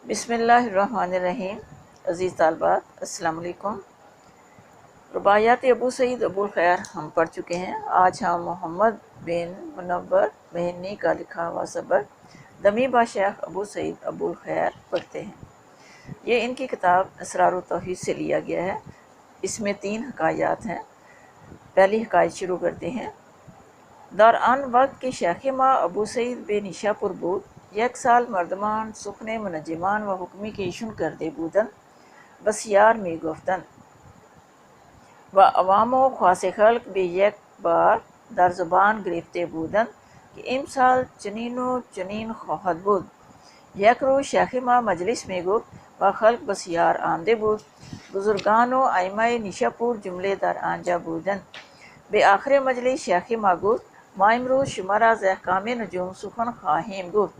بسم اللہ الرحمن الرحیم۔ عزیز طالبات السلام علیکم۔ رباعیات ابو سعید ابو الخیر ہم پڑھ چکے ہیں۔ آج ہم محمد بن منور مہنی کا لکھا ہوا سبق دمی با شیخ ابو سعید ابو الخیر پڑھتے ہیں۔ یہ ان کی کتاب اسرار التوحید سے لیا گیا ہے۔ اس میں 3 حکایات ہیں۔ پہلی حکایت شروع کرتے ہیں۔ در آن وقت کہ شیخ ما ابو سعید بے نیشا پر بود، یک سال مردمان سخن منجمان و حکمی که ایشون کرده بودند بسیار می گفتند و عوام و خاص خلق به یک بار در زبان گرفته بودند که امسال چنین و چنین خواهد بود. یک روز شیخ ما مجلس می گفت و خلق بسیار آمده بود. بزرگان و ائمه نیشاپور جمله در آنجا بودند. به آخر مجلس شیخ ما گفت ما امروز شما را از احکام نجوم سخن خواهیم گفت.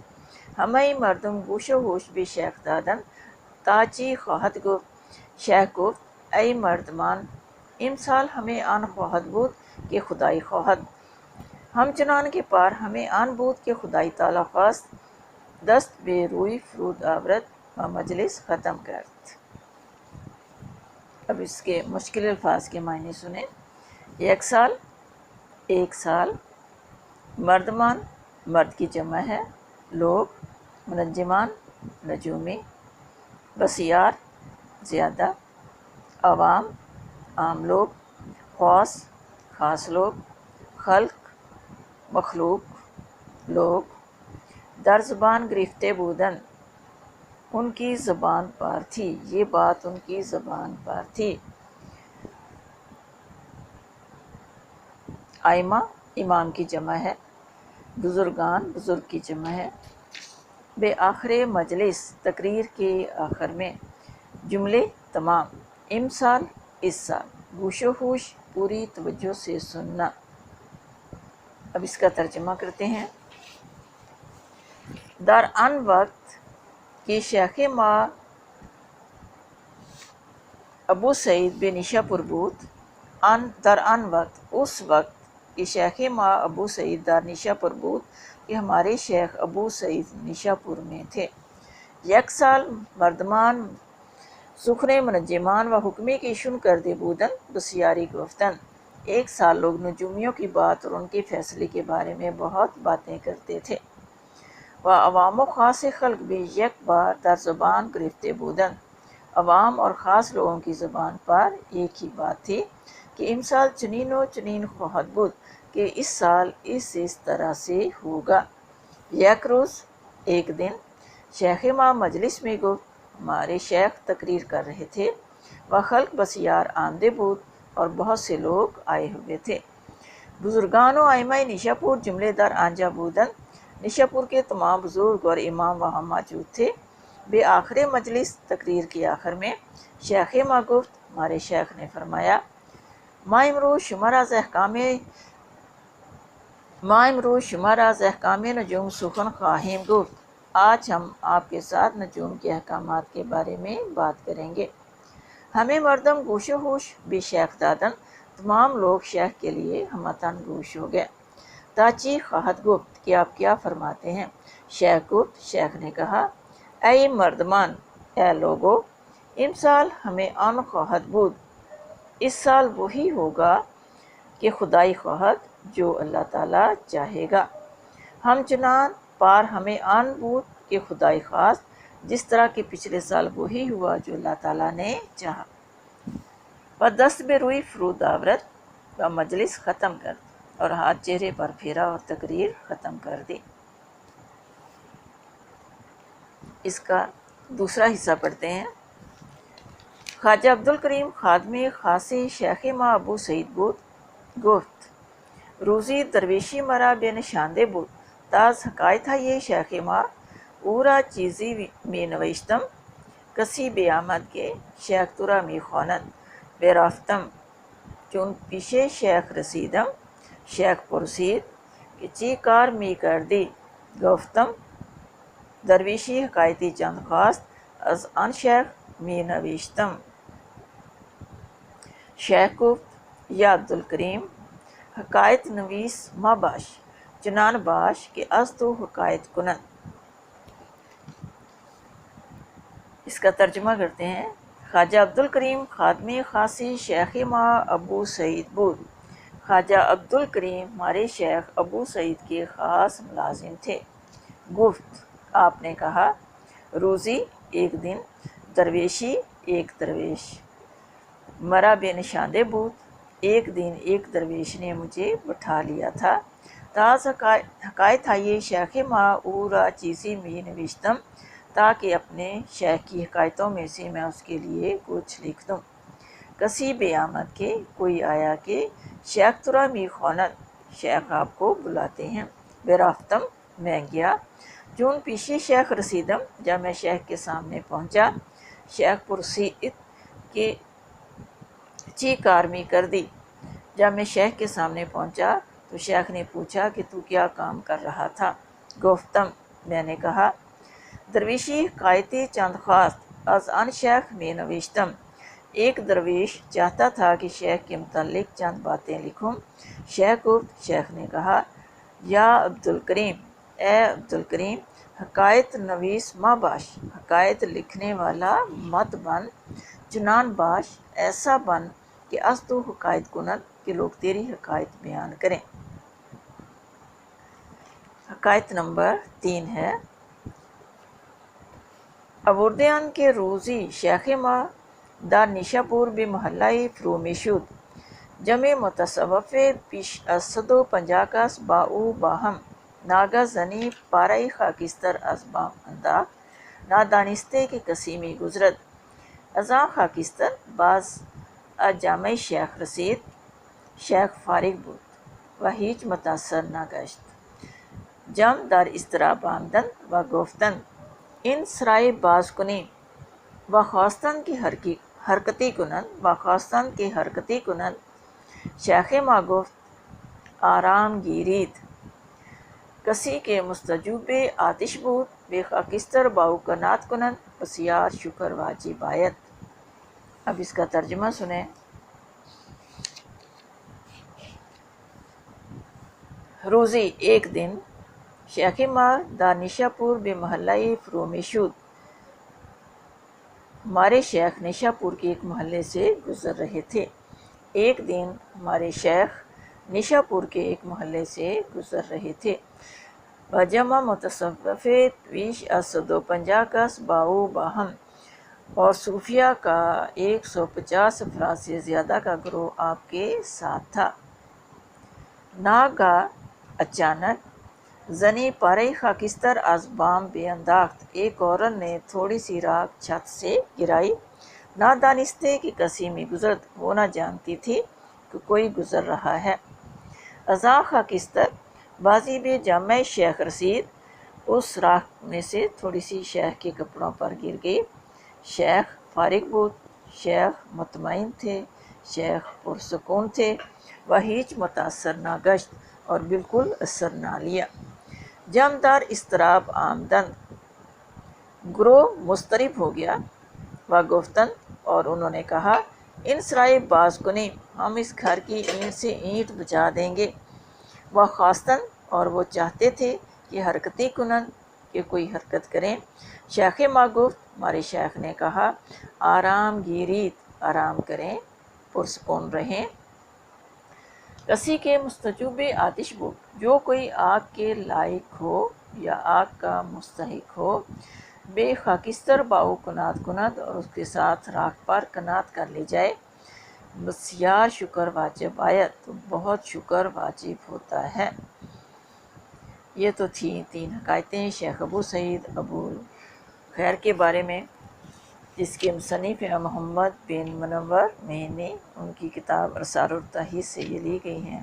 همه مردم گوش و هوش به شیخ دادند تا چی خواهد گفت. شیخ گفت ای مردمان، امسال همه آن خواهد بود که خدای خواهد. همچنان که پار همه آن بود که خدای تعالی خواست. دست به روی فرود آورد و مجلس ختم کرد۔ اب اس کے مشکل الفاظ کے معنی سنیں۔ ایک سال، ایک سال، مردمان مرد کی جمع ہے، لوگ منجمان نجومی، بسیار زیادہ، عوام عام لوگ، خاص خاص لوگ، خلق مخلوق لوگ، در زبان گرفتے بودن ان کی زبان پر تھی، یہ بات ان کی زبان پر تھی۔ ائمہ امام کی جمع ہے، بزرگان بزرگ کی جمع ہے، بے آخر مجلس تقریر کے آخر میں، جملے تمام، امسال اس سال، گوش و ہوش پوری توجہ سے سننا۔ اب اس کا ترجمہ کرتے ہیں۔ در آن وقت کہ شیخ ما ابو سعید بے نیشا پر بود، در آن وقت اس وقت کہ شیخ ما ابو سعید در نیشا پر بود کہ ہمارے شیخ ابو سعید نیشا پور میں تھے۔ یک سال مردمان سخن منجمان و حکمی کی شن کردے بودن بسیاری گفتن، ایک سال لوگ نجومیوں کی بات اور ان کے فیصلے کے بارے میں بہت باتیں کرتے تھے۔ و عوام و خاص خلق بھی یک بار در زبان گرفتے بودن، عوام اور خاص لوگوں کی زبان پر ایک ہی بات تھی کہ امسال چنین و چنین خواہد بود، کہ اس سال اس طرح سے ہوگا۔ یک روز ایک دن، شیخ ما مجلس میں گفت، ہمارے شیخ تقریر کر رہے تھے، و خلق بسیار آمده بود اور بہت سے لوگ آئے ہوئے تھے۔ بزرگان و ائمہ نیشاپور جملے در آنجا بودند، نیشاپور کے تمام بزرگ اور امام وہاں موجود تھے۔ بے آخر مجلس تقریر کے آخر میں شیخ ما گفت، ہمارے شیخ نے فرمایا ما امروز شما را از احکام نجوم سخن خواہیم گفت۔ آج ہم آپ کے ساتھ نجوم کے احکامات کے بارے میں بات کریں گے۔ ہمیں مردم گوش و ہوش بے شیخ دادن، تمام لوگ شیخ کے لیے ہمتن گوش ہو گئے۔ تاچی خواہد گفت کہ آپ کیا فرماتے ہیں؟ شیخ گفت، شیخ نے کہا اے مردمان، اے لوگو، امسال ہمیں آن خواہد بود، اس سال وہی ہوگا کہ خدائی خواہد، جو اللہ تعالیٰ چاہے گا۔ ہم چنان پار ہمیں آن بود کہ خدائی خواست، جس طرح کہ پچھلے سال وہی ہوا جو اللہ تعالیٰ نے چاہا۔ و دست بے روی فرود آورد و مجلس ختم کر، اور ہاتھ چہرے پر پھیرا اور تقریر ختم کر دی۔ اس کا دوسرا حصہ پڑھتے ہیں۔ خواجہ عبدالکریم خادم خاص شیخ ما ابو سعید بود گفت روزی درویشی مرا بے نشانده بود تاز حکایت یہ شیخ ما او را چیزی می نوشتم کسی بیامد که شیخ تو را می خواند برفتم چون پیش شیخ رسیدم شیخ پرسید که چی کار می کردی گفتم درویشی حکایتی چند خواست از آن شیخ می نوشتم۔ شیخ گفت یا عبدالکریم حکایت نویس مباش، چنان باش که از تو حکایت کنند۔ اس کا ترجمہ کرتے ہیں۔ خواجہ عبدالکریم خادم خاصی شیخ ماں ابو سعید بود۔ خواجہ عبدالکریم ہمارے شیخ ابو سعید کے خاص ملازم تھے۔ گفت، آپ نے کہا، روزی ایک دن، درویشی ایک درویش، مرا بے نشاندے بود، ایک دن ایک درویش نے مجھے بٹھا لیا تھا، تاز حکایت یہ شیخ ما اورا چیزی میں نوشتم، تاکہ اپنے شیخ کی حکایتوں میں سے میں اس کے لیے کچھ لکھ دوں۔ کسی بے آمد کے کوئی آیا کہ شیخ ترا می خواند، شیخ آپ کو بلاتے ہیں۔ برافتم، میں گیا، جون پیشی شیخ رسیدم، جب میں شیخ کے سامنے پہنچا، شیخ پرسید کہ چی کارمی کر دی۔ جب میں شیخ کے سامنے پہنچا تو شیخ نے پوچھا کہ تو کیا کام کر رہا تھا؟ گفتم، میں نے کہا، درویشی حکایتی چند خواست از ان شیخ میں نوشتم، ایک درویش چاہتا تھا کہ شیخ کے متعلق چند باتیں لکھوں۔ شیخ گفت، شیخ نے کہا، یا عبدالکریم، اے عبدالکریم، حکایت نویس ماں باش، حکایت لکھنے والا مت بن، چنان باش، ایسا بن کہ از تو حکایت کنند کہ لوگ تیری حکایت بیان کریں۔ حکایت نمبر 3 ہے۔ آوردیان کے روزی شیخ ما در نیشاپور به محلہ فرومی شد، جمع متصوف پیش از 150 کس با او باهم، ناگه زنی پاره خاکستر از بام انداخت، نادانسته که کسی می گذرد. از آن خاکستر باز از جامع شیخ رسید. شیخ فارغ بود و هیچ متاثر نگشت. جم در اضطراب آمدند و گفتند این سرای باز کنیم و خواستند که حرکتی کنند و خواستند که حرکتی کنند. شیخ ما گفت آرام گیرید. کسی که مستجوب آتش بود به خاکستر با او کنات کنند، بسیار شکر واجب آید۔ اب اس کا ترجمہ سنیں۔ روزی ایک دن، شیخ ما در نیشاپور به محلہ فرومی شد، ہمارے شیخ نیشاپور کے ایک محلے سے گزر رہے تھے۔ ایک دن ہمارے شیخ نیشاپور کے ایک محلے سے گزر رہے تھے۔ جمع متصوف پیش از 150 کس باؤ باہم، اور صوفیہ کا 150 افراد سے زیادہ کا گروہ آپ کے ساتھ تھا۔ ناگا، اچانک، زنی پارے خاکستر از بام بے انداخت، ایک عورت نے تھوڑی سی راکھ چھت سے گرائی۔ نادانستے کہ کسی میں گزرت، وہ نہ جانتی تھی کہ کوئی گزر رہا ہے۔ ازاں خاکستر بازی بے جامع شیخ رسید، اس راکھ میں سے تھوڑی سی شیخ کے کپڑوں پر گر گئی۔ شیخ فارغ بود، شیخ مطمئن تھے، شیخ پرسکون تھے، وہ ہیچ متاثر نہ گشت، اور بالکل اثر نہ لیا۔ جمدار اضطراب آمدند، گروہ مضطرب ہو گیا۔ وہ گفتن، اور انہوں نے کہا، ان سرائے باز کنیم، ہم اس گھر کی اینٹ سے اینٹ بجا دیں گے۔ وہ خواستن، اور وہ چاہتے تھے کہ حرکتی کنند، کہ کوئی حرکت کریں۔ شیخ ما گفت، ہمارے شیخ نے کہا، آرام گیرید، آرام کریں، پرسکون رہیں۔ کسی کے مستجوب آتش بود، جو کوئی آگ کے لائق ہو یا آگ کا مستحق ہو، بے خاکستر باؤ کنات کند، اور اس کے ساتھ راکھ پر کنات کر لی جائے، بسیار شکر واجب آید، تو بہت شکر واجب ہوتا ہے۔ یہ تو تھیں 3 حکایتیں شیخ ابو سعید ابو خیر کے بارے میں، جس کے مصنف ہیں محمد بن منور مہنی، ان کی کتاب ارسال التحیث سے یہ لی گئی ہیں۔